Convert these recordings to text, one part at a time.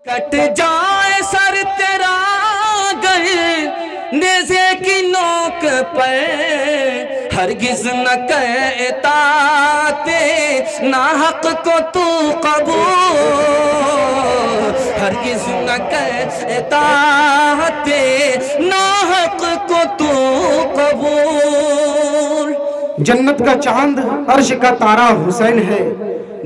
Cut जाए sir तेरा गए नेज़े की नोक पे, हरगिज़ न कहताते ना हक को तू कबूल, हरगिज़ न कहताते ना हक को तू कबूल। जन्नत का चांद अर्श का तारा हुसैन है,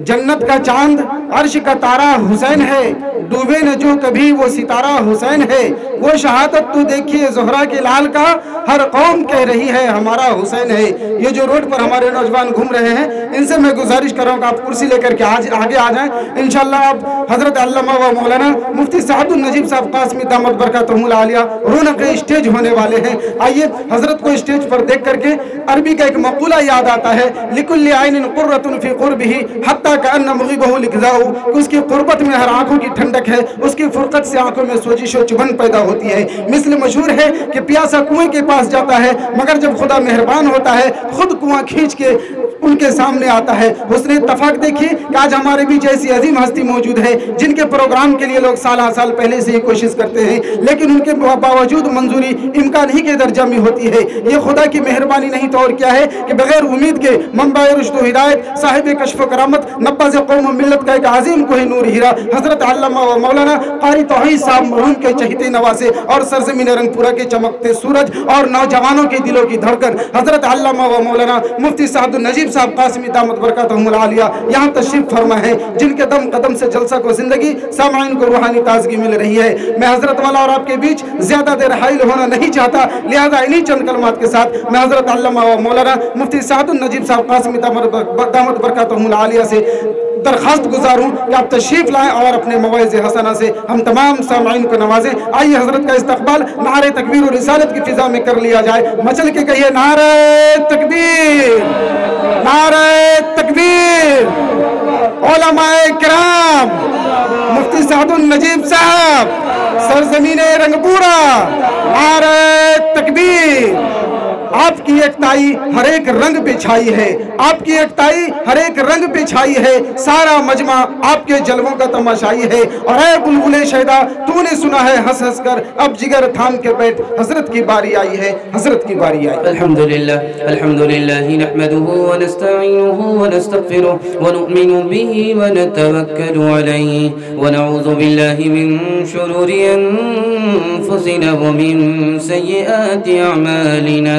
जन्नत का चांद अर्श का तारा हुसैन है, डूबे न जो कभी वो सितारा हुसैन है। वो शहादत तो देखिए ज़ोहरा के लाल का, हर कौम कह रही है हमारा हुसैन है। ये जो रोड पर हमारे नौजवान घूम रहे हैं, इनसे मैं गुजारिश कर रहा हूँ कि आप कुर्सी लेकर के आज आगे आ जाएं। इंशाअल्लाह आप हज़रत अल्लामा व मौलाना मुफ्ती सादुल नजीब साहब कासमी दामत बरकातहुल आलिया रौनक स्टेज होने वाले हैं। आइए हज़रत को स्टेज पर देख करके अरबी का एक मक़ूला याद आता है, लिकुल्लि आइनिन क़ुर्रतुन फ़ी क़ुर्बिही हत्ता कअन्न मुग़िबहु लिक़ज़ाउ, उसकी क़ुर्बत में हर आँखों की ठंडक है, उसकी फ़ुरक़त से आँखों में सोजिश व चुभन पैदा होती है। मिसल मशहूर है कि प्यासा कुएं के पास जाता है, मगर जब खुदा मेहरबान होता है खुद कुआं खींच के उनके सामने आता है। हुस्न इत्तफ़ाक़ देखिए कि आज हमारे बीच ऐसी अजीम हस्ती मौजूद है जिनके प्रोग्राम के लिए लोग साल पहले से ही कोशिश करते हैं, लेकिन उनके बावजूद मंजूरी इम्कान ही के दर्जा में होती है। ये खुदा की मेहरबानी नहीं तो और क्या है कि बगैर उम्मीद के मंबा रुश्द व हिदायत, साहिब कश्फ व करामत, नब्बाज़ कौम मिल्लत का एक अजीम कोह नूर हीरा हज़रत अल्लामा व मौलाना क़ारी तौहीद साहब मरहूम के चहीते नवासे और सरज़मीन रंगपुरा के चमकते सूरज और नौजवानों के दिलों की धड़कन हज़रत अल्लामा व मौलाना मुफ्ती सादुल नजीब साहब कासमी दामत बरकातहुल आलिया यहाँ तशरीफ़ फरमा है, जिनके दम कदम से जलसा को ज़िंदगी, सामाइन को रूहानी ताज़गी मिल रही है। मैं हज़रत वाला और आपके बीच ज़्यादा देर हाइल होना नहीं चाहता, लिहाजा इन्हीं चंद कलमात के साथ मैं हज़रत अल्लामा व मौलाना मुफ्ती सादुल नजीब साहब कासमी दामत बरकातहुल आलिया से दरखास्त गुजारूं कि आप तशरीफ लाएं और अपने मवाइज़ हसना से हम तमाम सामाइन को नवाजें। आइए हजरत का इस्तकबाल नारे तकबीर और रिसालत की फिजा में कर लिया जाए। मचल के कहिए नारे तकबीर, नारे तकबीर। उलमाए किराम, मुफ्ती सादुल नजीब साहब, सरज़मीने रंगपुरा, नारे तकबीर। आपकी एकताई हर एक रंग पे छाई है, आपकी एकताई हर एक रंग पे छाई है, सारा मजमा आपके जलवों का तमाशाई है। और ऐ बुलबुले शैदा तूने सुना है हंस हंस कर, अब जिगर थाम के बैठ, हजरत की बारी आई है, हजरत की बारी आई। अल्हम्दुलिल्लाह अल्हम्दुलिल्लाह नहमदुहु व नस्तईनुहु व नस्तगफिरुहु व नु'मिनु बिही व नतवक्कलु अलैहि व नऊज़ु बिल्लाहि मिन शुरूरि अनफुसिना व मिन सय्यिआति अअमालिना।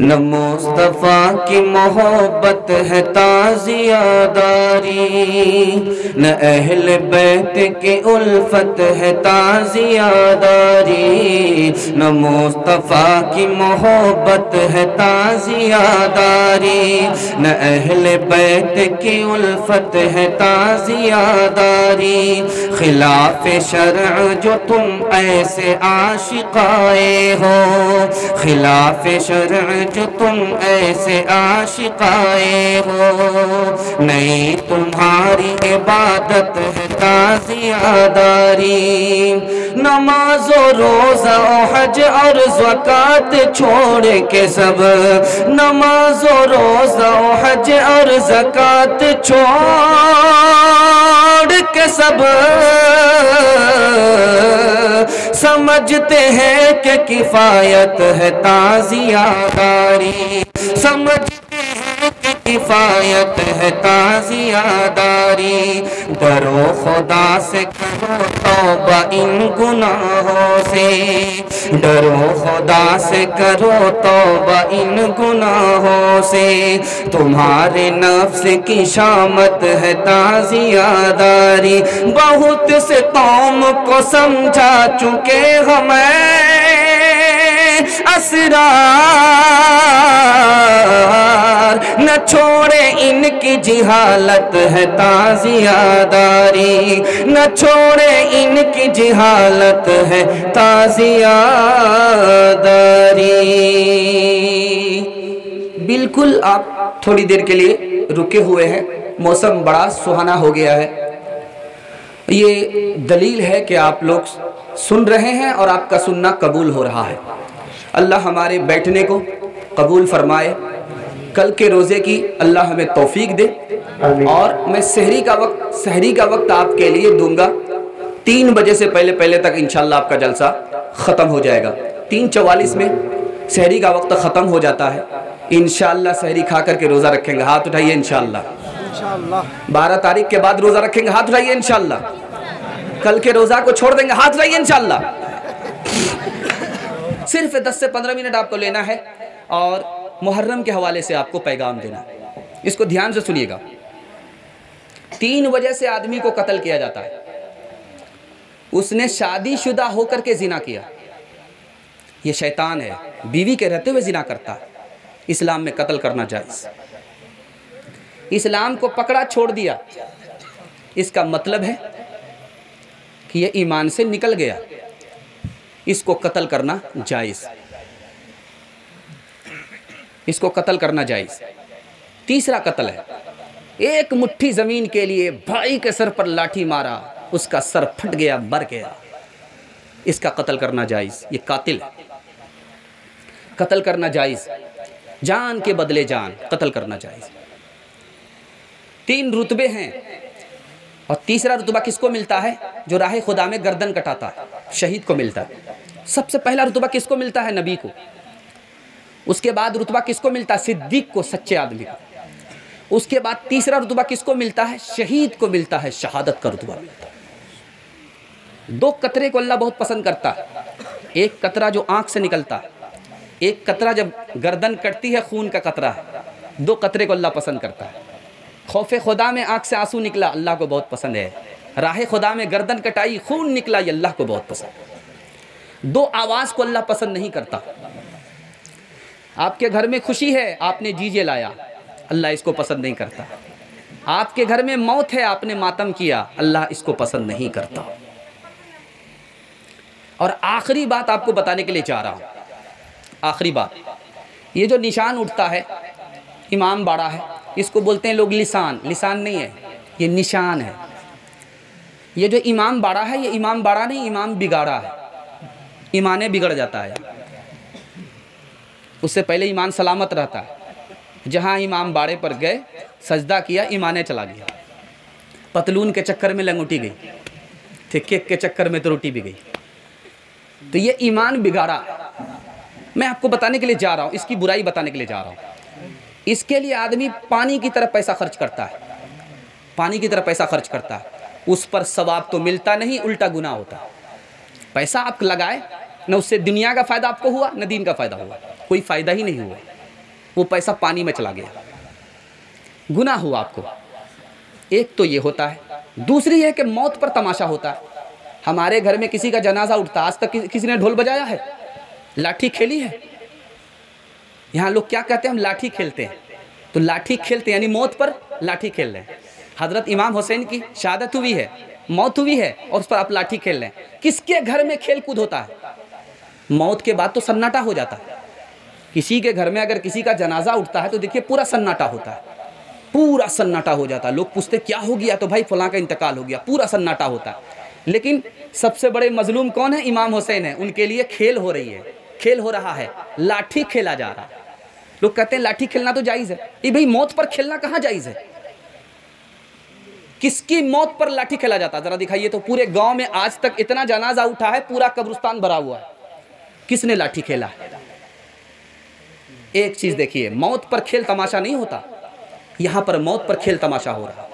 न मुस्तफ़ा की मोहब्बत है ताज़ियादारी, न अहल बैत की उल्फत है ताज़ियादारी। न मुस्तफ़ा की मोहब्बत है ताज़ियादारी, न अहल बैत की उल्फत है ताज़ियादारी। खिलाफ शरअ जो तुम ऐसे आशिकाए हो, खिलाफ शरअ जो तुम ऐसे आशिकाए हो, नहीं तुम्हारी इबादत है ताज़ियादारी। नमाज़ो रोज़ा हज और ज़कात छोड़ के सब, नमाज़ो रोज़ा हज और ज़कात छोड़ के सब समझते हैं कि किफ़ायत है ताज़ियादारी, समझते हैं कि किफ़ायत है ताज़ियादारी। डरो खुदा से करो तौबा इन गुनाहों से, डरो खुदा से करो तौबा इन गुनाहों से। तुम्हारे नफ्स की शामत है ताज़ियादारी, बहुत से कौम को समझा चुके हमें असरार, न छोड़े इनकी जिहालत है ताज़ियादारी, न छोड़े इनकी जिहालत है ताज़ियादारी। बिल्कुल आप थोड़ी देर के लिए रुके हुए हैं, मौसम बड़ा सुहाना हो गया है। ये दलील है कि आप लोग सुन रहे हैं और आपका सुनना कबूल हो रहा है। अल्लाह हमारे बैठने को कबूल फरमाए, कल के रोज़े की अल्लाह हमें तौफीक दे। और मैं सहरी का वक्त आपके लिए दूंगा 3 बजे से पहले तक इंशाल्लाह आपका जलसा ख़त्म हो जाएगा। 3:44 में सहरी का वक्त ख़त्म हो जाता है। इंशाल्लाह सहरी खा करके रोज़ा रखेंगे, हाथ उठाइए इंशाल्लाह। 12 तारीख के बाद रोज़ा रखेंगे, हाथ उठाइए इंशाल्लाह। कल के रोज़ा को छोड़ देंगे, हाथ उठाइए इंशाल्लाह। सिर्फ 10 से 15 मिनट आपको लेना है और मुहर्रम के हवाले से आपको पैगाम देना है। इसको ध्यान से सुनिएगा। 3 वजह से आदमी को कत्ल किया जाता है। उसने शादीशुदा होकर के जिना किया, ये शैतान है, बीवी के रहते हुए जिना करता है। इस्लाम में कत्ल करना जायज़। इस्लाम को पकड़ा छोड़ दिया, इसका मतलब है कि ये ईमान से निकल गया, इसको कत्ल करना जायज़, इसको कत्ल करना जायज़। तीसरा कत्ल है, एक मुट्ठी ज़मीन के लिए भाई के सर पर लाठी मारा, उसका सर फट गया, मर गया, इसका कत्ल करना जायज़। ये कातिल है, कत्ल करना जायज़। जान के बदले जान, कत्ल करना जायज़। 3 रुतबे हैं और तीसरा रुतबा किसको मिलता है? जो राह खुदा में गर्दन कटाता है, शहीद को मिलता है। सबसे पहला रुतबा किसको मिलता है? नबी को। उसके बाद रुतबा किसको मिलता है? सिद्दीक को, सच्चे आदमी को। उसके बाद तीसरा रुतबा किसको मिलता है? शहीद को मिलता है, शहादत का रुतबा मिलता है। 2 कतरे को अल्लाह बहुत पसंद करता है। एक कतरा जो आँख से निकलता है, एक कतरा जब गर्दन कटती है, खून का कतरा है। 2 कतरे को अल्लाह पसंद करता है। खौफ खुदा में आँख से आंसू निकला, अल्लाह को बहुत पसंद है। राह खुदा में गर्दन कटाई, खून निकला, ये अल्लाह को बहुत पसंद है। 2 आवाज़ को अल्लाह पसंद नहीं करता। आपके घर में खुशी है, आपने जीजे लाया, अल्लाह इसको पसंद नहीं करता। आपके घर में मौत है, आपने मातम किया, अल्लाह इसको पसंद नहीं करता। और आखिरी बात आपको बताने के लिए चाह रहा हूँ, आखिरी बात, ये जो निशान उठता है, इमाम बाड़ा है, इसको बोलते हैं लोग लिसान। लिसान नहीं है, ये निशान है। ये जो इमाम बाड़ा है, ये इमाम बाड़ा नहीं, इमाम बिगाड़ा है। ईमाने बिगड़ जाता है, उससे पहले ईमान सलामत रहता है। जहाँ इमाम बाड़े पर गए, सजदा किया, ईमाने चला गया। पतलून के चक्कर में लंगोटी गई, केक के चक्कर में तो रोटी भी गई। तो ये ईमान बिगाड़ा। मैं आपको बताने के लिए जा रहा हूँ, इसकी बुराई बताने के लिए जा रहा हूँ। इसके लिए आदमी पानी की तरह पैसा खर्च करता है, पानी की तरह पैसा खर्च करता है। उस पर सवाब तो मिलता नहीं, उल्टा गुनाह होता है। पैसा आप लगाए, न उससे दुनिया का फ़ायदा आपको हुआ, न दीन का फ़ायदा हुआ, कोई फ़ायदा ही नहीं हुआ। वो पैसा पानी में चला गया, गुनाह हुआ आपको। एक तो ये होता है। दूसरी है कि मौत पर तमाशा होता है। हमारे घर में किसी का जनाजा उठता, आज तक किसी ने ढोल बजाया है, लाठी खेली है? यहाँ लोग क्या कहते हैं? हम लाठी खेलते हैं। तो लाठी खेलते हैं यानी मौत पर लाठी खेल रहे हैं। हज़रत इमाम हुसैन की शहादत हुई है, मौत हुई है, और उस पर आप लाठी खेल रहे हैं। किसके घर में खेल कूद होता है? मौत के बाद तो सन्नाटा हो जाता है। किसी के घर में अगर किसी का जनाजा उठता है तो देखिए पूरा सन्नाटा होता है, पूरा सन्नाटा हो जाता है। लोग पूछते क्या हो गया? तो भाई फलां का इंतकाल हो गया, पूरा सन्नाटा होता है। लेकिन सबसे बड़े मजलूम कौन है? इमाम हुसैन है। उनके लिए खेल हो रही है, खेल हो रहा है, लाठी खेला जा रहा है। लोग कहते हैं लाठी खेलना तो जायज़ है। ये भाई मौत पर खेलना कहाँ जायज़ है? किसकी मौत पर लाठी खेला जाता है? जरा दिखाइए तो। पूरे गांव में आज तक इतना जनाजा उठा है, पूरा कब्रिस्तान भरा हुआ है, किसने लाठी खेला? एक चीज देखिए, मौत पर खेल तमाशा नहीं होता, यहां पर मौत पर खेल तमाशा हो रहा।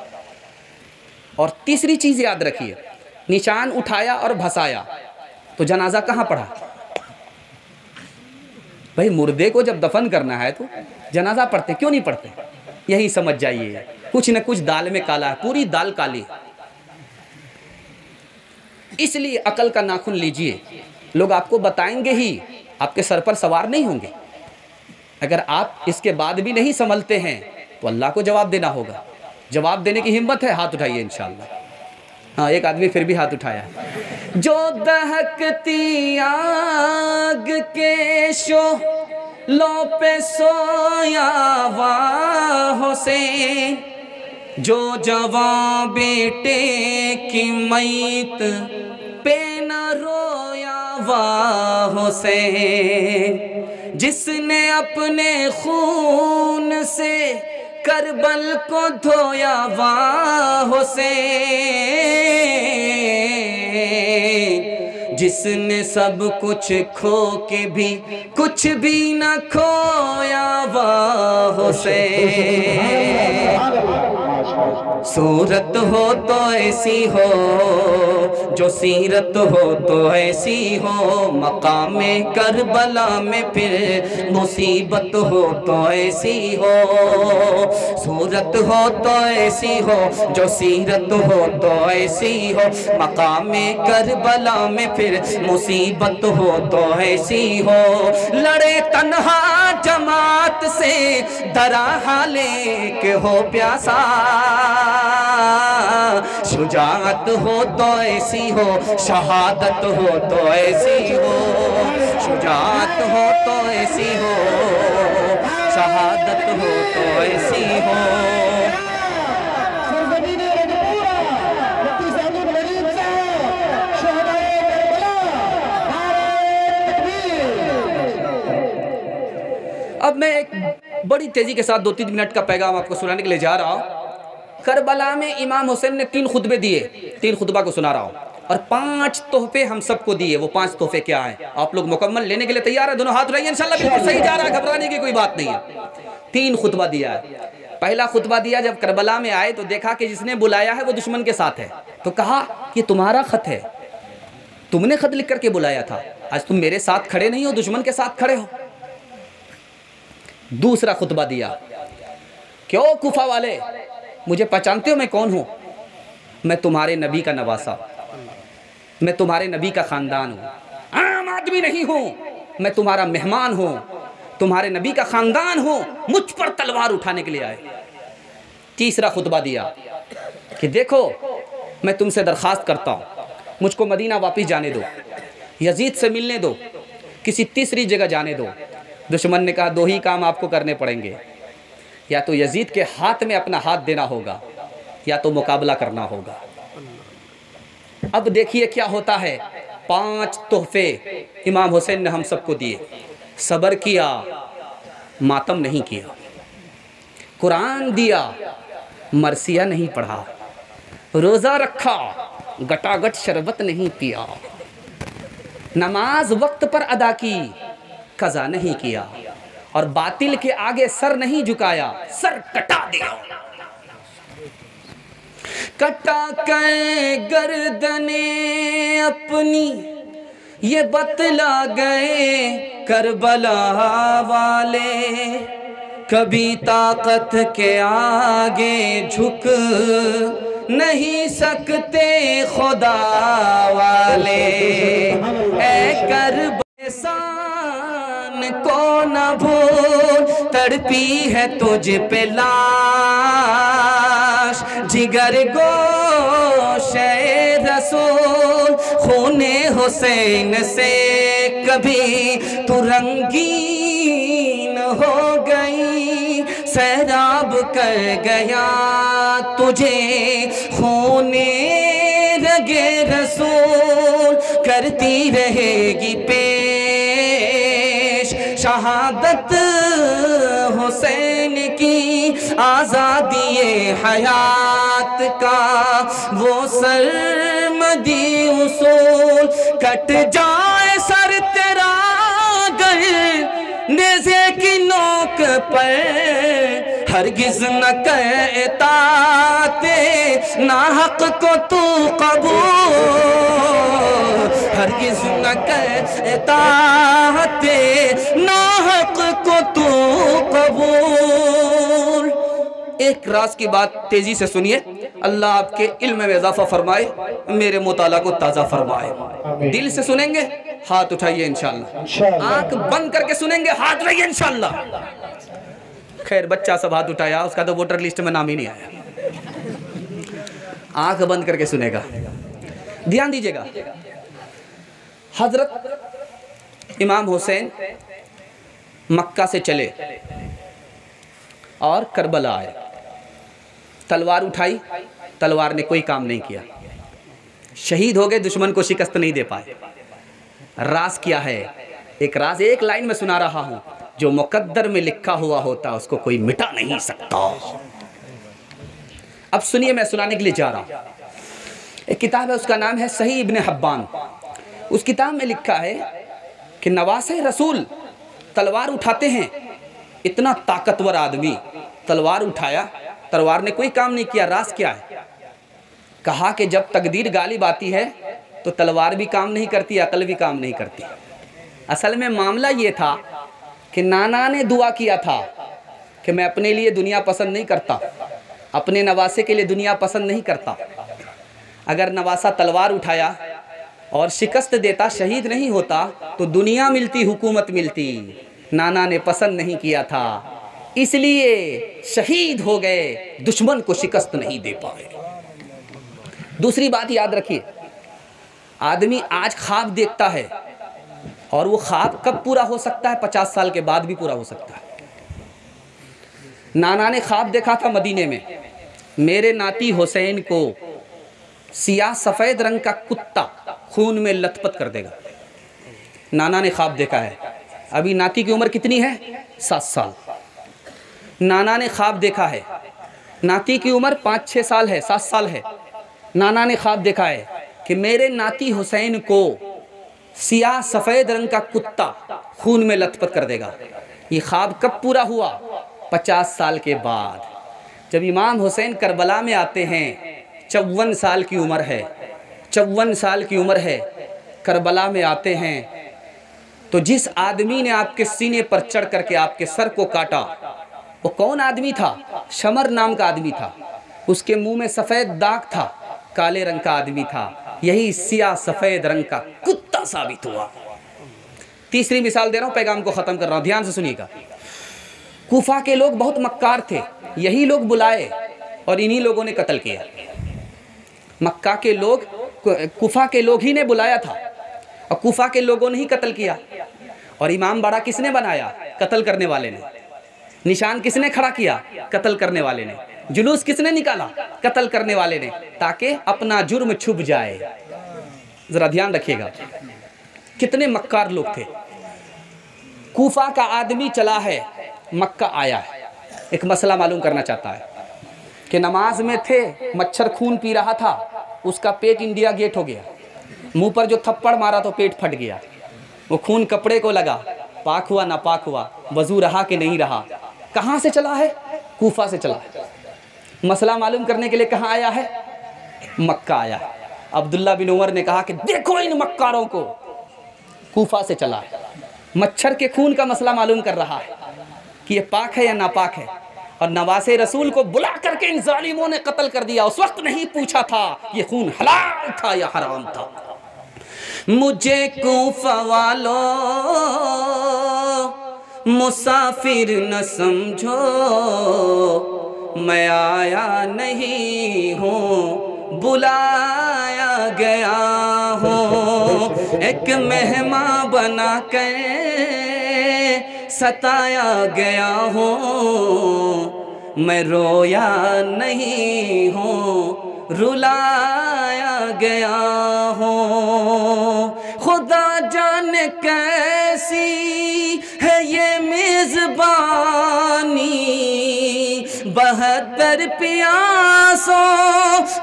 और तीसरी चीज याद रखिए, निशान उठाया और भसाया तो जनाजा कहां पड़ा? भाई मुर्दे को जब दफन करना है तो जनाजा पढ़ते, क्यों नहीं पढ़ते? यही समझ जाइए, कुछ न कुछ दाल में काला है, पूरी दाल काली। इसलिए अकल का नाखून लीजिए, लोग आपको बताएंगे ही, आपके सर पर सवार नहीं होंगे। अगर आप इसके बाद भी नहीं संभलते हैं तो अल्लाह को जवाब देना होगा। जवाब देने की हिम्मत है? हाथ उठाइए इंशाअल्लाह। हाँ, एक आदमी फिर भी हाथ उठाया। जो दहकती आग के शोलों पे सोया वाहों से, जो जवां बेटे की मैत पे न रोया वाहों से, जिसने अपने खून से करबल को धोया वाहों से, जिसने सब कुछ खो के भी कुछ भी न खोया वाहों से। सूरत हो तो ऐसी हो, जो सीरत हो तो ऐसी हो, मकामे करबला में फिर मुसीबत हो तो ऐसी हो। सूरत हो तो ऐसी हो, जो सीरत हो तो ऐसी हो, मकामे करबला में फिर मुसीबत हो तो ऐसी हो। लड़े तन्हा जमात से, दरा हाले के हो प्यासा, शुजाअत हो तो ऐसी हो, शहादत हो तो ऐसी हो। शुजाअत हो तो ऐसी हो, शहादत हो तो ऐसी हो। अब मैं एक बड़ी तेजी के साथ 2-3 मिनट का पैगाम आपको सुनाने के लिए जा रहा हूँ। करबला में इमाम हुसैन ने 3 खुतबे दिए, 3 खुतबा को सुना रहा हूँ, और 5 तोहफे हम सबको दिए। वो 5 तोहफे क्या हैं? आप लोग मुकम्मल लेने के लिए तैयार है? दोनों हाथ उठाइए, इंशाल्लाह बिल्कुल सही जा रहा है, घबराने की कोई बात नहीं है। 3 खुतबा दिया है। पहला खुतबा दिया, जब करबला में आए तो देखा कि जिसने बुलाया है वो दुश्मन के साथ है, तो कहा कि तुम्हारा खत है, तुमने खत लिख करके बुलाया था, आज तुम मेरे साथ खड़े नहीं हो, दुश्मन के साथ खड़े हो। दूसरा खुतबा दिया, क्यों कुफा वाले, मुझे पहचानते हो मैं कौन हूं? मैं तुम्हारे नबी का नवासा, मैं तुम्हारे नबी का खानदान हूं, आम आदमी नहीं हूं, मैं तुम्हारा मेहमान हूं, तुम्हारे नबी का खानदान हूं, मुझ पर तलवार उठाने के लिए आए। तीसरा खुतबा दिया कि देखो मैं तुमसे दरख्वास्त करता हूं, मुझको मदीना वापस जाने दो, यजीद से मिलने दो, किसी तीसरी जगह जाने दो। दुश्मन ने कहा 2 ही काम आपको करने पड़ेंगे, या तो यजीद के हाथ में अपना हाथ देना होगा, या तो मुकाबला करना होगा। अब देखिए क्या होता है। 5 तोहफे इमाम हुसैन ने हम सबको दिए। सब्र किया, मातम नहीं किया, कुरान दिया, मरसिया नहीं पढ़ा, रोज़ा रखा, गटागट शरबत नहीं पिया, नमाज वक्त पर अदा की, कज़ा नहीं किया, और बातिल के आगे सर नहीं झुकाया, सर कटा दिया। कटा कर गर्दने अपनी ये बतला गए करबला वाले, कभी ताकत के आगे झुक नहीं सकते खुदा वाले। ऐ करबलान को न भूल, तड़पी है तुझ पे लाश, जिगर गोशे रसूल, खूने हुसैन से कभी तू रंगीन हो गई, सैराब कर गया तुझे खूने रगे रसूल, करती रहेगी पेश शहादत हुसैन की, आज़ादी हयात का वो सरमदी उसूल, कट जाए सर तेरा गर नेज़े की नोक पर, हरगिज़ न कहताते ना हक को तू कबूल, हरगिज़ न कहताते ना हक को तू कबूल। एक राज की बात तेजी से सुनिए, अल्लाह आपके इल्म में इजाफा फरमाए, मेरे मुताला को ताज़ा फरमाए। दिल से सुनेंगे, हाथ उठाइए इंशाअल्लाह। आंख बंद करके सुनेंगे, हाथ रखिए इंशाअल्लाह। खैर बच्चा सब हाथ उठाया, उसका तो वोटर लिस्ट में नाम ही नहीं आया। आंख बंद करके सुनेगा, ध्यान दीजिएगा। हजरत इमाम हुसैन मक्का से चले और करबला आए, तलवार उठाई, तलवार ने कोई काम नहीं किया, शहीद हो गए, दुश्मन को शिकस्त नहीं दे पाए। राज क्या है? एक राज एक लाइन में सुना रहा हूं, जो मुकद्दर में लिखा हुआ होता उसको कोई मिटा नहीं सकता। अब सुनिए, मैं सुनाने के लिए जा रहा हूं। एक किताब है, उसका नाम है सही इब्न हब्बान। उस किताब में लिखा है कि नवासे रसूल तलवार उठाते हैं, इतना ताकतवर आदमी तलवार उठाया, तलवार ने कोई काम नहीं किया। राज क्या है? कहा कि जब तकदीर गालिब आती है तो तलवार भी काम नहीं करती, अकल भी काम नहीं करती। असल में मामला ये था कि नाना ने दुआ किया था कि मैं अपने लिए दुनिया पसंद नहीं करता, अपने नवासे के लिए दुनिया पसंद नहीं करता। अगर नवासा तलवार उठाया और शिकस्त देता, शहीद नहीं होता, तो दुनिया मिलती, हुकूमत मिलती। नाना ने पसंद नहीं किया था, इसलिए शहीद हो गए, दुश्मन को शिकस्त नहीं दे पाए। दूसरी बात याद रखिए, आदमी आज ख्वाब देखता है और वो ख्वाब कब पूरा हो सकता है? 50 साल के बाद भी पूरा हो सकता है। नाना ने ख्वाब देखा था मदीने में, मेरे नाती हुसैन को सियाह सफ़ेद रंग का कुत्ता खून में लथपथ कर देगा। नाना ने ख्वाब देखा है। अभी नाती की उम्र कितनी है? 7 साल। नाना ने ख्वाब देखा है, नाती की उम्र 5-6 साल है, 7 साल है। नाना ने ख्वाब देखा है कि मेरे नाती हुसैन को सियाह सफ़ेद रंग का कुत्ता खून में लथपथ कर देगा। ये ख्वाब कब पूरा हुआ? 50 साल के बाद। जब इमाम हुसैन करबला में आते हैं, 54 साल की उम्र है, 54 साल की उम्र है, करबला में आते हैं, तो जिस आदमी ने आपके सीने पर चढ़ करके आपके सर को काटा, वो कौन आदमी था? शमर नाम का आदमी था। उसके मुंह में सफ़ेद दाग था, काले रंग का आदमी था। यही सियाह सफ़ेद रंग का कुत्ता साबित हुआ। तीसरी मिसाल दे रहा हूँ, पैगाम को ख़त्म कर रहा हूँ, ध्यान से सुनिएगा। कूफा के लोग बहुत मक्कार थे, यही लोग बुलाए और इन्हीं लोगों ने कत्ल किया। मक्का के लोग, कूफा के लोग ही ने बुलाया था और कूफा के लोगों ने ही कत्ल किया। और इमाम बड़ा किसने बनाया? कत्ल करने वाले ने। निशान किसने खड़ा किया? कत्ल करने वाले ने। जुलूस किसने निकाला? कत्ल करने वाले ने, ताकि अपना जुर्म छुप जाए। जरा ध्यान रखिएगा, कितने मक्कार लोग थे। कूफा का आदमी चला है, मक्का आया है, एक मसला मालूम करना चाहता है कि नमाज में थे, मच्छर खून पी रहा था, उसका पेट इंडिया गेट हो गया, मुंह पर जो थप्पड़ मारा तो पेट फट गया, वो खून कपड़े को लगा, पाक हुआ नापाक हुआ, वजू रहा कि नहीं रहा। कहाँ से चला है? कूफा से चला है। मसला मालूम करने के लिए कहाँ आया है? मक्का आया है। अब्दुल्ला बिन उमर ने कहा कि देखो इन मक्कारों को, कूफा से चला है, मच्छर के खून का मसला मालूम कर रहा है कि ये पाक है या नापाक है। और नवासे रसूल को बुला करके इन जालिमों ने कत्ल कर दिया। उस वक्त नहीं पूछा था ये खून हलाल था या हराम था। मुझे कूफा वालों मुसाफिर न समझो, मैं आया नहीं हूँ, बुलाया गया हूँ। एक मेहमान बना कर सताया गया हूँ, मैं रोया नहीं हूँ, रुलाया गया हूँ। खुदा जाने कैसी है ये मेज़बानी, 72 प्यासों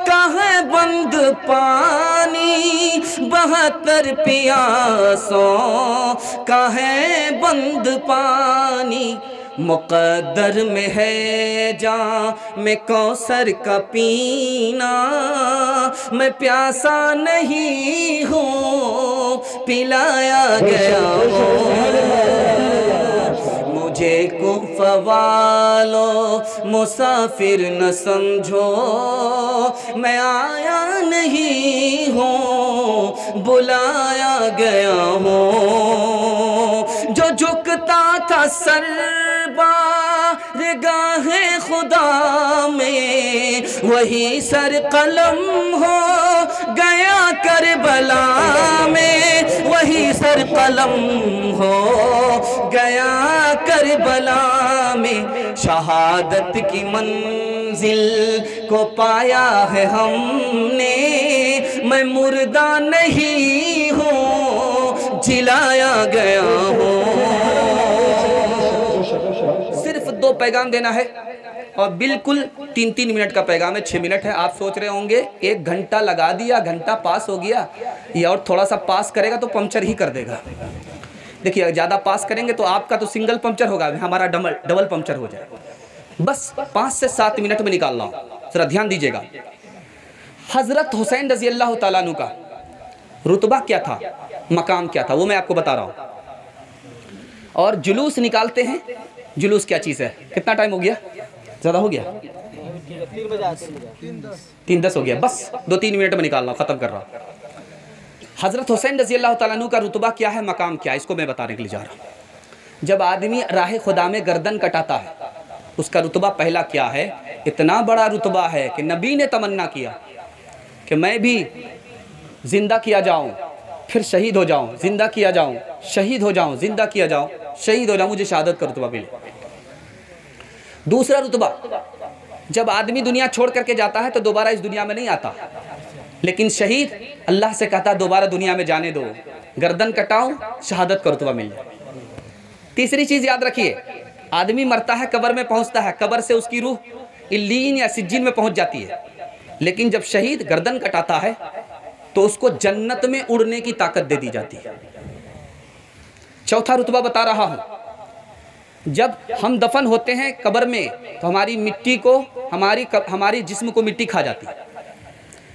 का है बंद पानी, 72 प्यासों का है बंद पानी। मुक़द्दर में है जां में कौसर का पीना, मैं प्यासा नहीं हूँ पिलाया गया हूँ। मुझे कुफ़ा वालों मुसाफिर न समझो, मैं आया नहीं हूँ बुलाया गया हूँ। जो झुकता था सर बारगाहे खुदा में, वही सर कलम हो गया करबला में, वही सर कलम हो गया करबला में। शहादत की मंजिल को पाया है हमने, मैं मुर्दा नहीं हूँ जिलाया गया हूँ। सिर्फ 2 पैगाम देना है और बिल्कुल 3-3 मिनट का पैगाम है, 6 मिनट है। आप सोच रहे होंगे 1 घंटा लगा दिया, घंटा पास हो गया, ये और थोड़ा सा पास करेगा तो पंक्चर ही कर देगा। देखिए ज़्यादा पास करेंगे तो आपका तो सिंगल पंक्चर होगा, हमारा डबल पंक्चर हो जाएगा। बस 5 से 7 मिनट में निकाल रहा हूँ, जरा ध्यान दीजिएगा। हज़रत हुसैन रज़ी अल्लाह ताला अन्हु का रुतबा क्या था, मकाम क्या था, वो मैं आपको बता रहा हूँ। और जुलूस निकालते हैं, जुलूस क्या चीज़ है। कितना टाइम हो गया, ज़्यादा हो गया, 3:10 हो गया। बस 2-3 मिनट में निकाल रहा हूँ, ख़त्म कर रहा हूँ। हज़रत हुसैन रज़ी अल्लाह ताला अन्हु का रुतबा क्या है, मकाम क्या है, इसको मैं बताने के लिए जा रहा हूँ। जब आदमी राह खुदा में गर्दन कटाता है, उसका रुतबा पहला क्या है। इतना बड़ा रुतबा है कि नबी ने तमन्ना किया कि मैं भी ज़िंदा किया जाऊँ फिर शहीद हो जाऊँ, ज़िंदा किया जाऊँ शहीद हो जाऊँ, ज़िंदा किया जाऊँ शहीद हो जाऊँ, मुझे शहादत का रुतबा मिले। दूसरा रुतबा, जब आदमी दुनिया छोड़ करके जाता है तो दोबारा इस दुनिया में नहीं आता, लेकिन शहीद अल्लाह से कहता दोबारा दुनिया में जाने दो, गर्दन कटाऊँ शहादत का रुतबा मिल जाए। तीसरी चीज़ याद रखिए, आदमी मरता है, कब्र में पहुँचता है, कब्र से उसकी रूह इल्लीन या सिज्जीन में पहुँच जाती है, लेकिन जब शहीद गर्दन कटाता है तो उसको जन्नत में उड़ने की ताकत दे दी जाती है। चौथा रुतबा बता रहा हूँ, जब हम दफन होते हैं कब्र में तो हमारी मिट्टी को, हमारी जिस्म को मिट्टी खा जाती है,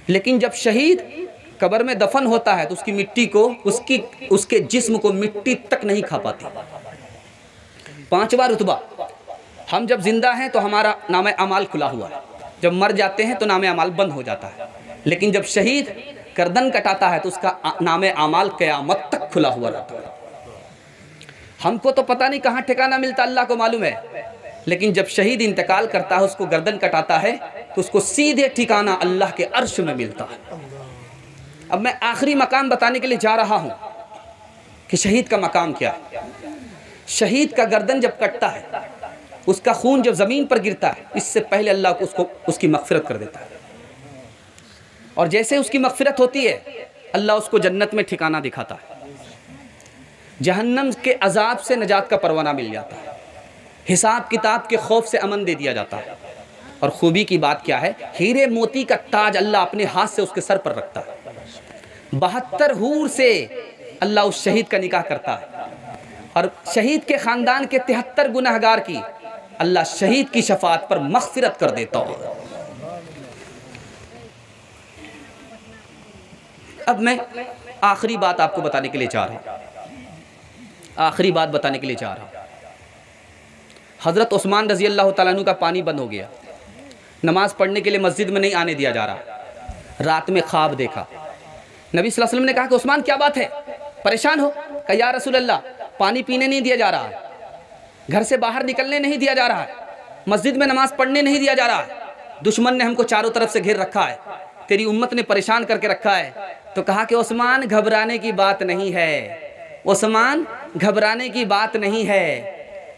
लेकिन जब शहीद कब्र में दफन होता है तो उसकी मिट्टी को, उसके जिस्म को मिट्टी तक नहीं खा पाती। पांचवा रुतबा, हम जब जिंदा हैं तो हमारा नामे अमाल खुला हुआ है, जब मर जाते हैं तो नामे अमाल बंद हो जाता है, लेकिन जब शहीद गर्दन कटाता है तो उसका नामे अमाल क़यामत तक खुला हुआ रहता है। हमको तो पता नहीं कहाँ ठिकाना मिलता, अल्लाह को मालूम है, लेकिन जब शहीद इंतकाल करता है, उसको गर्दन कटाता है तो उसको सीधे ठिकाना अल्लाह के अर्श में मिलता है। अब मैं आखिरी मकाम बताने के लिए जा रहा हूँ कि शहीद का मकाम क्या है। शहीद का गर्दन जब कटता है, उसका खून जब ज़मीन पर गिरता है, इससे पहले अल्लाह को उसकी मग़फ़िरत कर देता है, और जैसे उसकी मग़फ़िरत होती है अल्लाह उसको जन्नत में ठिकाना दिखाता है, जहन्नम के अजाब से नजात का परवाना मिल जाता है, हिसाब किताब के खौफ से अमन दे दिया जाता है। और खूबी की बात क्या है, हीरे मोती का ताज अल्लाह अपने हाथ से उसके सर पर रखता है। 72 हूर से अल्लाह उस शहीद का निकाह करता है, और शहीद के ख़ानदान के 73 गुनहगार की अल्लाह शहीद की शफाअत पर मग़फ़िरत कर देता है। अब मैं आखिरी बात आपको बताने के लिए चाह रहा हूँ, आखिरी बात बताने के लिए चाह रहा हूँ। हज़रत उस्मान रज़ी अल्लाह ताला अन्हु का पानी बंद हो गया, नमाज़ पढ़ने के लिए मस्जिद में नहीं आने दिया जा रहा। रात में ख्वाब देखा, नबी सल्लल्लाहु अलैहि वसल्लम ने कहा कि उस्मान क्या बात है, परेशान हो? कहा या रसूल अल्लाह, पानी पीने नहीं दिया जा रहा है, घर से बाहर निकलने नहीं दिया जा रहा है, मस्जिद में नमाज़ पढ़ने नहीं दिया जा रहा है, दुश्मन ने हमको चारों तरफ से घेर रखा है, तेरी उम्मत ने परेशान करके रखा है। तो कहा कि उस्मान घबराने की बात नहीं है, उस्मान घबराने की बात नहीं है,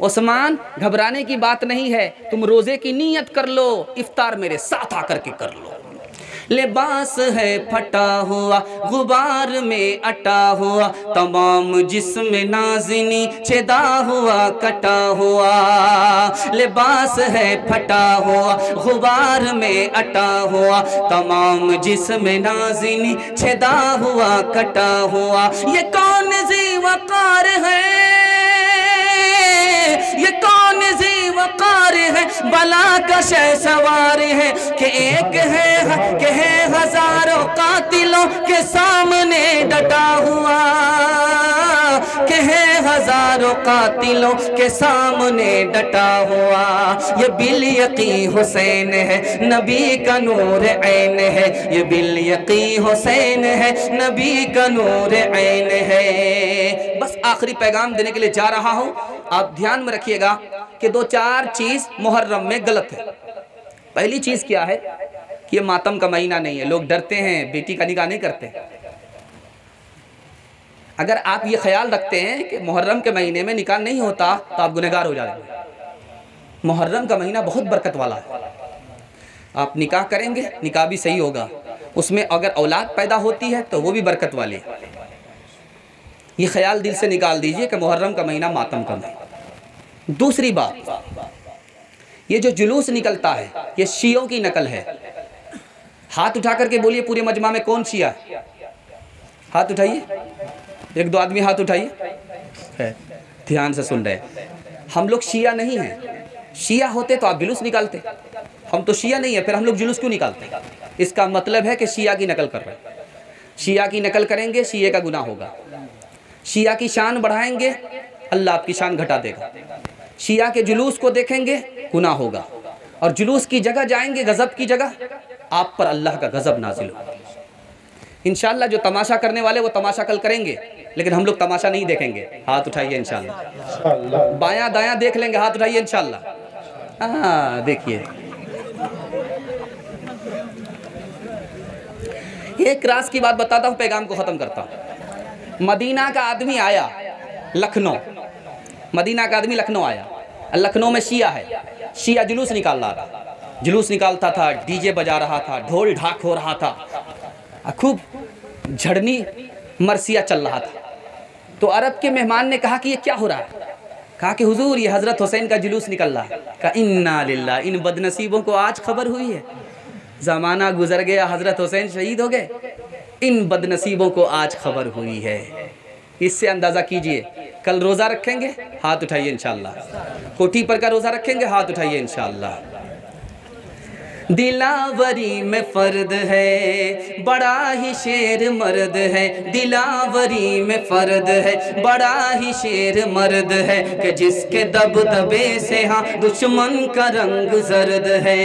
उस्मान घबराने की बात नहीं है, तुम रोज़े की नीयत कर लो, इफ्तार मेरे साथ आकर के कर लो। लिबास है फटा हुआ गुबार में अटा हुआ, तमाम जिस्म नाज़िनी छेदा हुआ कटा हुआ। लिबास है फटा हुआ गुबार में अटा हुआ, तमाम जिस्म नाज़िनी छेदा हुआ कटा हुआ। ये कौन ज़ी वक़ार है, ये कौन ज़ी वक़ार है, बला का शहसवार है कि एक है हजारों कातिलों के सामने डटा हुआ, कि है हजारों कातिलों के सामने डटा हुआ। ये बिल यकी हुसैन है, नबी का नूर ऐन है, ये बिल यकी हुसैन है, नबी का नूर ऐन है। बस आखिरी पैगाम देने के लिए जा रहा हूँ, आप ध्यान में रखिएगा कि 2-4 चीज़ मुहर्रम में गलत है। पहली चीज़ क्या है कि ये मातम का महीना नहीं है, लोग डरते हैं, बेटी का निकाह नहीं करते। अगर आप ये ख्याल रखते हैं कि मुहर्रम के महीने में निकाह नहीं होता तो आप गुनहगार हो जाएंगे। मुहर्रम का महीना बहुत बरकत वाला है, आप निकाह करेंगे, निकाह भी सही होगा, उसमें अगर औलाद पैदा होती है तो वो भी बरकत वाली है। ये ख्याल दिल से निकाल दीजिए कि मुहर्रम का महीना मातम का महीना। दूसरी बात, ये जो जुलूस निकलता है ये शियों की नकल है। हाथ उठा करके बोलिए पूरे मजमा में कौन शिया है, हाथ उठाइए, 1-2 आदमी हाथ उठाइए, ध्यान से सुन रहे। हम लोग शिया नहीं हैं, शिया होते तो आप जुलूस निकालते, हम तो शिया नहीं है, फिर हम लोग जुलूस क्यों निकालते? इसका मतलब है कि शिया की नकल कर रहे हैं। शिया की नकल करेंगे, शिये का गुनाह होगा। शिया की शान बढ़ाएंगे, अल्लाह आपकी शान घटा देगा। शिया के जुलूस को देखेंगे, गुनाह होगा। और जुलूस की जगह जाएंगे, गज़ब की जगह, आप पर अल्लाह का गज़ब नाजिल होगा। इंशाअल्लाह जो तमाशा करने वाले वो तमाशा कल करेंगे, लेकिन हम लोग तमाशा नहीं देखेंगे। हाथ उठाइए इंशाअल्लाह, बायां दायां देख लेंगे, हाथ उठाइए इंशाअल्लाह। हाँ देखिए, एक राज की बात बताता हूँ, पैगाम को ख़त्म करता हूँ। मदीना का आदमी आया लखनऊ, मदीना का आदमी लखनऊ आया, लखनऊ में शिया है, शिया जुलूस निकाल रहा था, जुलूस निकालता था, डीजे बजा रहा था, ढोल ढाक हो रहा था, खूब झड़नी मरसिया चल रहा था। तो अरब के मेहमान ने कहा कि ये क्या हो रहा है? कहा कि हुजूर ये हज़रत हुसैन का जुलूस निकल रहा है। कहा इन्ना लिल्लाह, इन बदनसीबों को आज खबर हुई है, ज़माना गुजर गया, हज़रत हुसैन शहीद हो गए, इन बदनसीबों को आज खबर हुई है। इससे अंदाज़ा कीजिए, कल रोज़ा रखेंगे, हाथ उठाइए इंशाअल्लाह। कोठी पर का रोज़ा रखेंगे, हाथ उठाइए इंशाअल्लाह। दिलावरी में फ़र्द है, बड़ा ही शेर मर्द है, दिलावरी में फ़र्द है, बड़ा ही शेर मर्द है, कि जिसके दबदबे से हाँ दुश्मन का रंग जर्द है,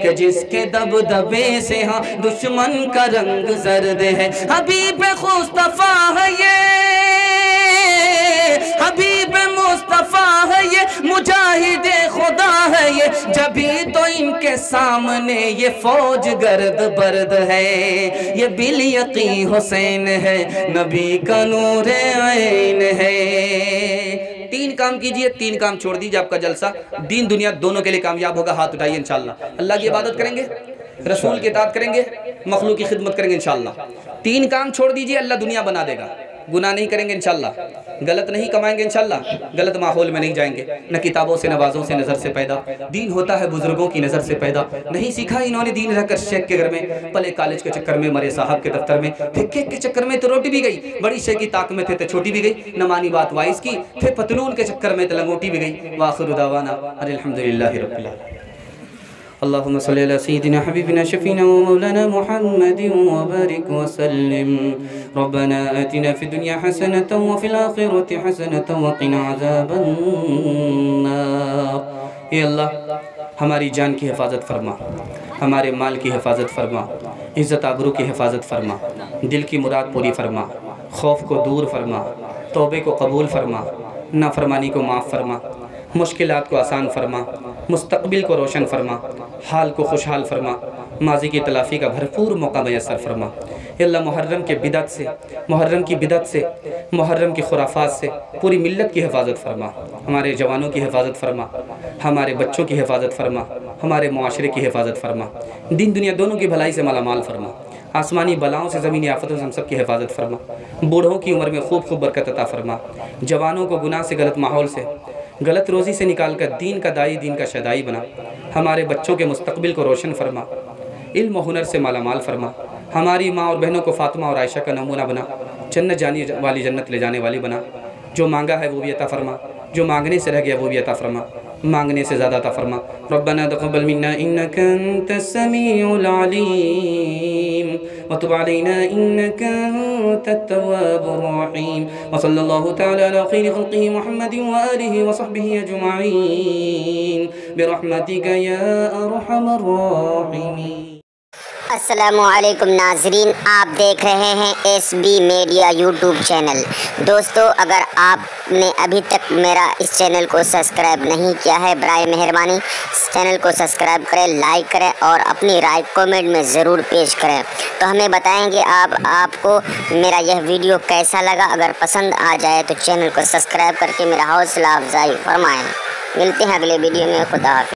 कि जिसके दबदबे से हाँ दुश्मन का रंग जर्द है। हबीब मुस्तफ़ा है ये, हबीब मुस्तफ़ा है ये, मुजाहिद खुदा है ये, जभी तो इनके सामने ये फौज गर्द बर्द है। ये बिल यकी हुसैन है, नबी का नूर ऐन है। 3 काम कीजिए, 3 काम छोड़ दीजिए, आपका जलसा दीन दुनिया दोनों के लिए कामयाब होगा। हाथ उठाइए इंशाअल्लाह। अल्लाह की इबादत करेंगे, रसूल की इताअत करेंगे, मखलूक की खिदमत करेंगे इंशाअल्लाह। 3 काम छोड़ दीजिए, अल्लाह दुनिया बना देगा। गुनाह नहीं करेंगे इंशाअल्लाह, गलत नहीं कमाएंगे इंशाअल्लाह, गलत माहौल में नहीं जाएंगे, न किताबों से नवाज़ों से नज़र से पैदा, दीन होता है बुजुर्गों की नज़र से पैदा। नहीं सीखा इन्होंने दीन रहकर शेख के घर में, पले कॉलेज के चक्कर में, मरे साहब के दफ्तर में, फिर केक के चक्कर में तो रोटी भी गई, बड़ी शेख की ताक में थे तो छोटी भी गई, न मानी बात वाइस की, फिर पतलून के चक्कर में तो लंगोटी भी गई। वाखिर दावाना अल्हम्दुलिल्लाहि रब्बिल आलमीन। अल्लाहुम्मा सल्लि अला सय्यिदिना हबीबिना शफीना व मौलाना मुहम्मदिन व बारिक व सल्लिम। रब्बना आतिना फिद दुनिया हसनतन व फिल आखिरति हसनतन व क़िना अज़ाबन नार। ये अल्लाह हमारी जान की हिफाजत फरमा, हमारे माल की हिफाजत फरमा, इज़्ज़त आबरू की हिफाजत फरमा, दिल की मुराद पूरी फरमा, खौफ को दूर फरमा, तौबे को कबूल फरमा, नाफरमानी को माफ़ फरमा, मुश्किलात को आसान फरमा, मुस्तक़बिल को रोशन फरमा, हाल को खुशहाल फरमा, माजी की तलाफ़ी का भरपूर मौका मैसर फरमा। अल्लाह मुहर्रम के बिदत से, मुहर्रम की बिदत से, मुहर्रम की खुराफात से पूरी मिल्लत की हिफाजत फरमा, हमारे जवानों की हिफाजत फरमा, हमारे बच्चों की हिफाजत फरमा, हमारे मुआशरे की हिफाजत फरमा, दीन दुनिया दोनों की भलाई से मालामाल फरमा, आसमानी बलाओं से ज़मीनी आफतों से हम सब की हिफाजत फरमा, बूढ़ों की उम्र में खूब खूब बरकत अता फरमा, जवानों को गुनाह से, गलत माहौल से, गलत रोज़ी से निकाल कर दीन का दाई, दीन का शदाई बना, हमारे बच्चों के मुस्तकबिल को रोशन फरमा, इल्म हुनर से मालामाल फरमा, हमारी माँ और बहनों को फातिमा और आयशा का नमूना बना, जन्नत जाने वाली, जन्नत ले जाने वाली बना, जो मांगा है वो भी अता फरमा, जो मांगने से रह गया वो भी अता फरमा, मांगने से ज़्यादा अता फरमा। रब्बना तक़ब्बल मिन्ना इन्नका अंतस समीउल अलीम व तुब अलैना इन्नका अंतत तव्वाबुर रहीम व सल्लल्लाहु तआला अला खैरि खल्क़िही मुहम्मदिन व आलिहि व सहबिही अजमईन बिरहमतिका या अरहमर राहिमीन। अस्सलामुअलैकुम नाजरीन, आप देख रहे हैं SB मीडिया यूट्यूब चैनल। दोस्तों, अगर आपने अभी तक मेरा इस चैनल को सब्सक्राइब नहीं किया है, बराए मेहरबानी इस चैनल को सब्सक्राइब करें, लाइक करें और अपनी राय कमेंट में ज़रूर पेश करें। तो हमें बताएंगे आपको मेरा यह वीडियो कैसा लगा। अगर पसंद आ जाए तो चैनल को सब्सक्राइब करके मेरा हौसला अफजाई फरमाएँ। मिलते हैं अगले वीडियो में। खुदा हाफ़िज़।